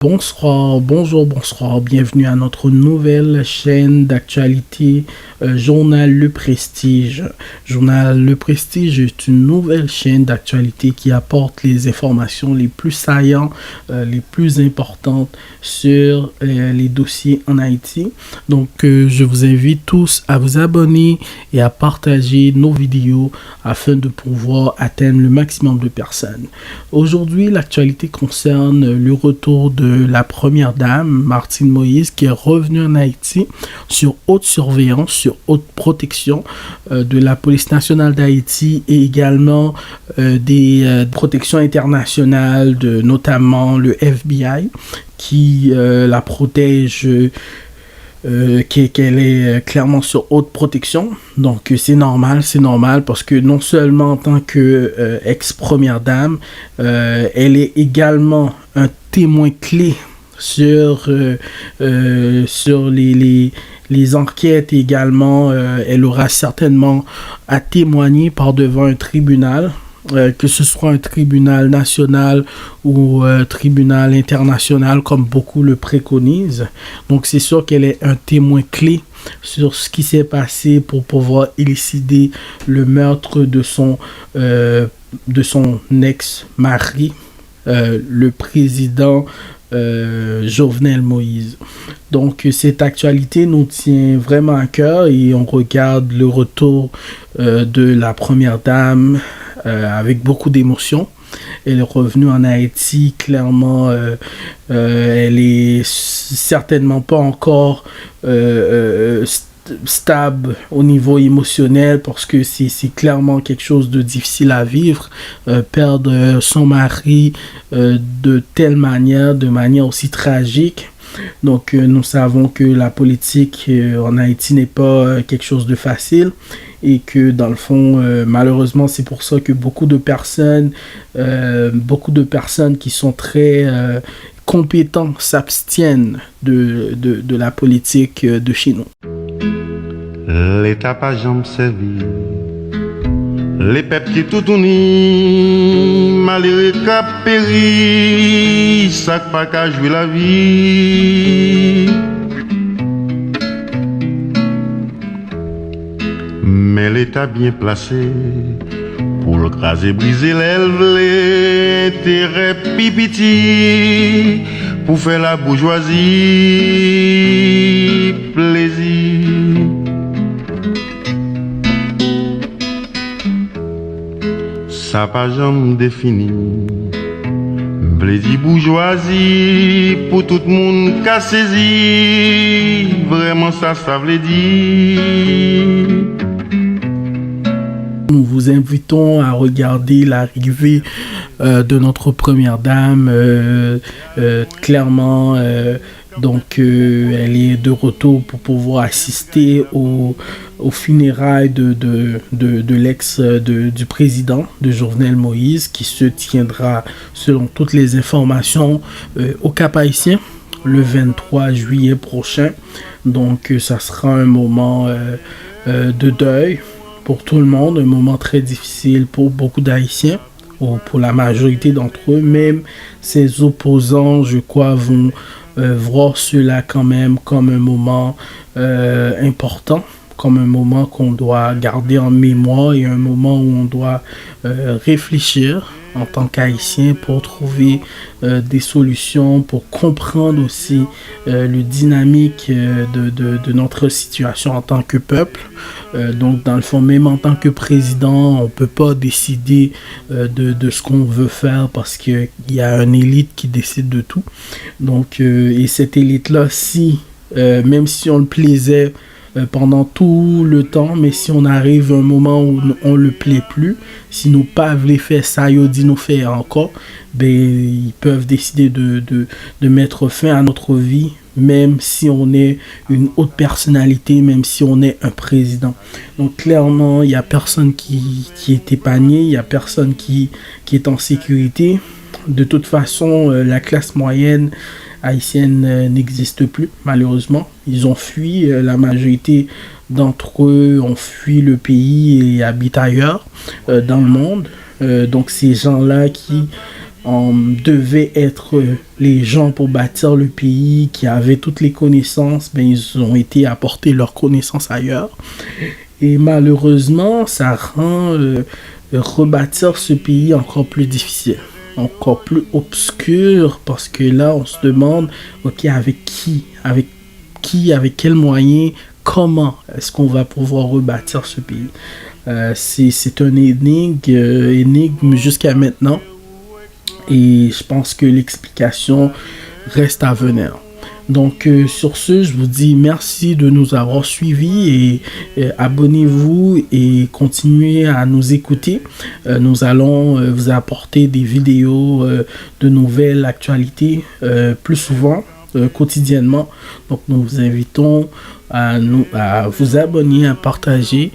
Bonsoir, bonjour, bonsoir, bienvenue à notre nouvelle chaîne d'actualité, Journal Le Prestige. Journal Le Prestige est une nouvelle chaîne d'actualité qui apporte les informations les plus saillantes, les plus importantes sur les dossiers en Haïti. Donc, je vous invite tous à vous abonner et à partager nos vidéos afin de pouvoir atteindre le maximum de personnes. Aujourd'hui, l'actualité concerne le retour de la première dame, Martine Moïse, qui est revenue en Haïti sur haute surveillance, sur haute protection de la police nationale d'Haïti et également des protections internationales, notamment le FBI, qui la protège, qu'elle est clairement sur haute protection. Donc c'est normal parce que non seulement en tant que ex-première dame, elle est également un témoin clé sur les enquêtes également. Elle aura certainement à témoigner par devant un tribunal, que ce soit un tribunal national ou un tribunal international comme beaucoup le préconisent. Donc c'est sûr qu'elle est un témoin clé sur ce qui s'est passé pour pouvoir élucider le meurtre de son ex-mari, le président Jovenel Moïse. Donc cette actualité nous tient vraiment à cœur et on regarde le retour de la première dame avec beaucoup d'émotion. Elle est revenue en Haïti, clairement, elle est certainement pas encore stable au niveau émotionnel parce que c'est clairement quelque chose de difficile à vivre, perdre son mari de manière aussi tragique. Donc nous savons que la politique en Haïti n'est pas quelque chose de facile et que dans le fond, malheureusement, c'est pour ça que beaucoup de personnes qui sont très compétents s'abstiennent de la politique de chez nous. L'État pas jambe servi, les peuples qui tout unis, malheureux cap péri, sac pas qu'à jouer la vie. Mais l'État bien placé pour le craser, briser l'élève, l'intérêt pipiti, pour faire la bourgeoisie plaisir. Ça pas jamais défini, plaisir bourgeoisie pour tout le monde qu'a saisi, vraiment ça veut dire. Nous vous invitons à regarder l'arrivée de notre première dame. Clairement, donc elle est de retour pour pouvoir assister aux funérailles de du président de Jovenel Moïse, qui se tiendra selon toutes les informations au Cap-Haïtien le 23 juillet prochain. Donc ça sera un moment de deuil pour tout le monde, un moment très difficile pour beaucoup d'Haïtiens, ou pour la majorité d'entre eux. Même ses opposants, je crois, vont voir cela quand même comme un moment important, comme un moment qu'on doit garder en mémoire et un moment où on doit réfléchir en tant qu'Haïtien pour trouver des solutions, pour comprendre aussi le dynamique de notre situation en tant que peuple. Donc dans le fond, même en tant que président, on peut pas décider de ce qu'on veut faire parce qu'il y a une élite qui décide de tout. Donc et cette élite-là, même si on le plaisait pendant tout le temps, mais si on arrive à un moment où on le plaît plus, si nous pas voulons faire ça, ils dit nous faire encore, ben ils peuvent décider de mettre fin à notre vie, même si on est une haute personnalité, même si on est un président. Donc clairement, il y a personne qui est épargné, il y a personne qui est en sécurité. De toute façon, la classe moyenne haïtienne n'existe plus, malheureusement. Ils ont fui, la majorité d'entre eux ont fui le pays et habitent ailleurs dans le monde. Donc ces gens-là qui devaient être les gens pour bâtir le pays, qui avaient toutes les connaissances, ben, ils ont été apporter leurs connaissances ailleurs. Et malheureusement, ça rend rebâtir ce pays encore plus difficile, encore plus obscur, parce que là, on se demande, ok, avec quels moyens, comment est-ce qu'on va pouvoir rebâtir ce pays? C'est un énigme jusqu'à maintenant. Et je pense que l'explication reste à venir. Donc, sur ce, je vous dis merci de nous avoir suivis et abonnez-vous et continuez à nous écouter. Nous allons vous apporter des vidéos de nouvelles actualités plus souvent, quotidiennement. Donc, nous vous invitons à vous abonner, à partager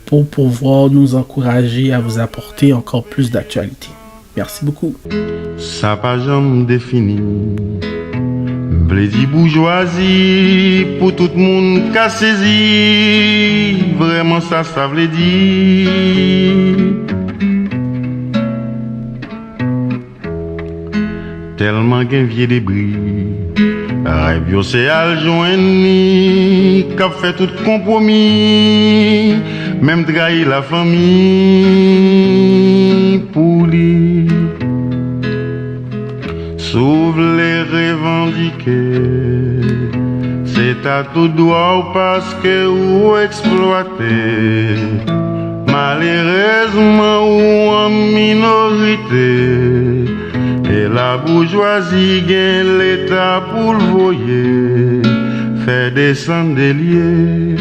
pour pouvoir nous encourager à vous apporter encore plus d'actualités. Merci beaucoup. Ça pas jamais défini. Bledi bourgeoisie pour tout le monde qu'a saisi. Vraiment ça veut dire. Tellement qu'un vieux débris. Rêve c'est à joindre qu'a fait tout compromis. Même trahir la famille pour lui. Sauve les revendiquer, c'est à tout droit parce que ou exploité, malheureusement ou en minorité, et la bourgeoisie gagne l'État pour le voyer, fait descendre des lieux.